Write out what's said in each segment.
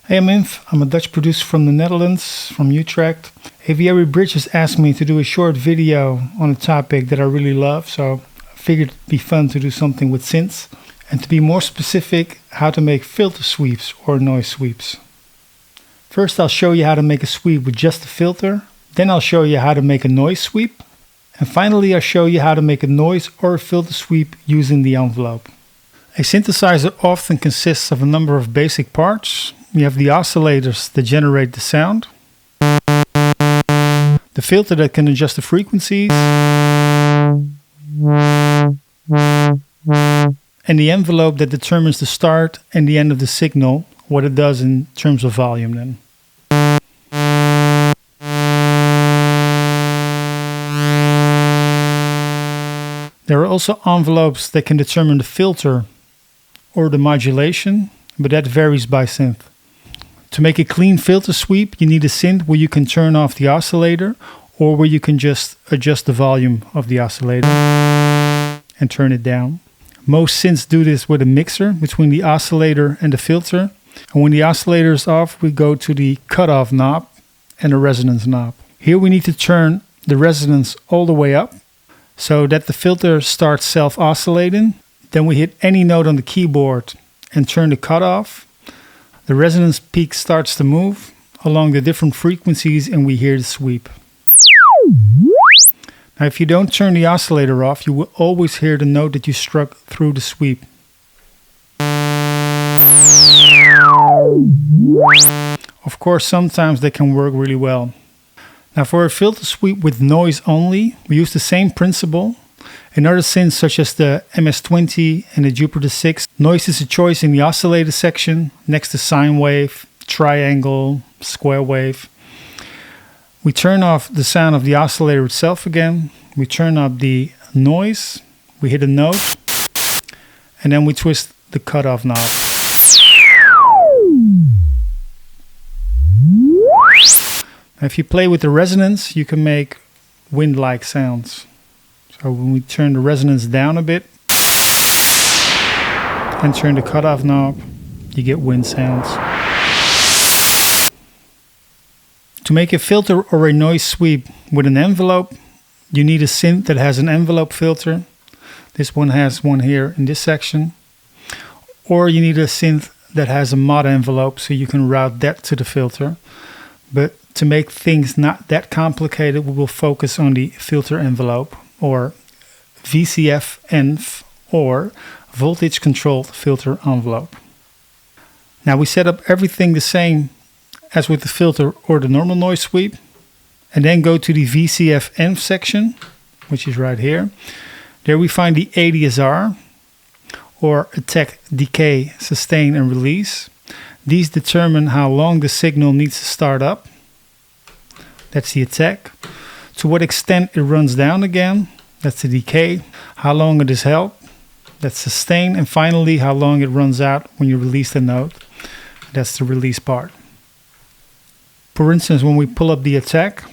Hey, I'm Inf. I'm a Dutch producer from the Netherlands, from Utrecht. Aviary Bridge has asked me to do a short video on a topic that I really love, so I figured it'd be fun to do something with synths. And to be more specific, how to make filter sweeps or noise sweeps. First, I'll show you how to make a sweep with just a filter. Then I'll show you how to make a noise sweep. And finally, I'll show you how to make a noise or a filter sweep using the envelope. A synthesizer often consists of a number of basic parts. You have the oscillators that generate the sound, the filter that can adjust the frequencies, and the envelope that determines the start and the end of the signal, what it does in terms of volume then. There are also envelopes that can determine the filter or the modulation, but that varies by synth. To make a clean filter sweep, you need a synth where you can turn off the oscillator or where you can just adjust the volume of the oscillator and turn it down. Most synths do this with a mixer between the oscillator and the filter. And when the oscillator is off, we go to the cutoff knob and the resonance knob. Here we need to turn the resonance all the way up so that the filter starts self-oscillating. Then we hit any note on the keyboard and turn the cutoff. The resonance peak starts to move along the different frequencies and we hear the sweep. Now if you don't turn the oscillator off, you will always hear the note that you struck through the sweep. Of course, sometimes they can work really well. Now for a filter sweep with noise only, we use the same principle. In other synths such as the MS-20 and the Jupiter 6, noise is a choice in the oscillator section next to sine wave, triangle, square wave. We turn off the sound of the oscillator itself again. We turn up the noise, we hit a note, and then we twist the cutoff knob. Now if you play with the resonance, you can make wind-like sounds. So when we turn the resonance down a bit and turn the cutoff knob, you get wind sounds. To make a filter or a noise sweep with an envelope, you need a synth that has an envelope filter. This one has one here in this section. Or you need a synth that has a mod envelope so you can route that to the filter. But to make things not that complicated, we will focus on the filter envelope, or VCF-ENV, or voltage controlled filter envelope. Now we set up everything the same as with the filter or the normal noise sweep, and then go to the VCF-ENV section, which is right here. There we find the ADSR, or attack, decay, sustain and release. These determine how long the signal needs to start up. That's the attack. To what extent it runs down again. That's the decay. How long it is held. That's sustain. And finally, how long it runs out when you release the note. That's the release part. For instance, when we pull up the attack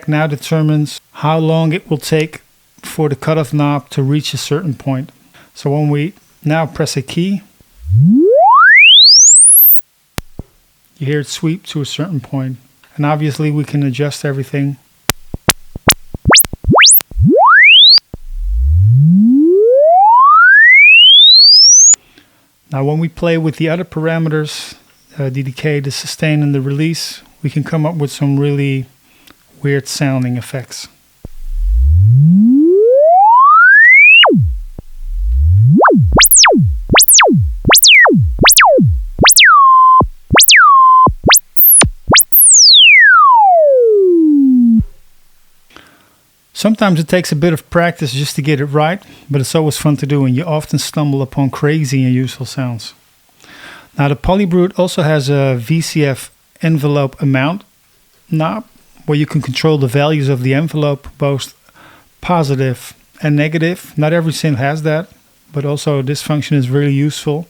now determines how long it will take for the cutoff knob to reach a certain point. So when we now press a key, you hear it sweep to a certain point. And obviously we can adjust everything. Now when we play with the other parameters, the decay, the sustain and the release, we can come up with some really weird sounding effects. Sometimes it takes a bit of practice just to get it right, but it's always fun to do and you often stumble upon crazy and useful sounds. Now the Polybrute also has a VCF envelope amount knob where you can control the values of the envelope, both positive and negative. Not every synth has that, but also this function is really useful.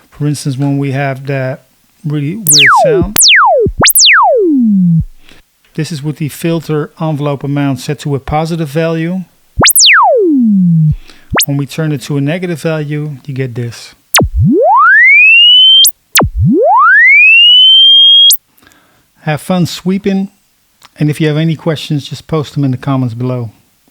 For instance, when we have that really weird sound. This is with the filter envelope amount set to a positive value. When we turn it to a negative value, you get this. Have fun sweeping, and if you have any questions, just post them in the comments below.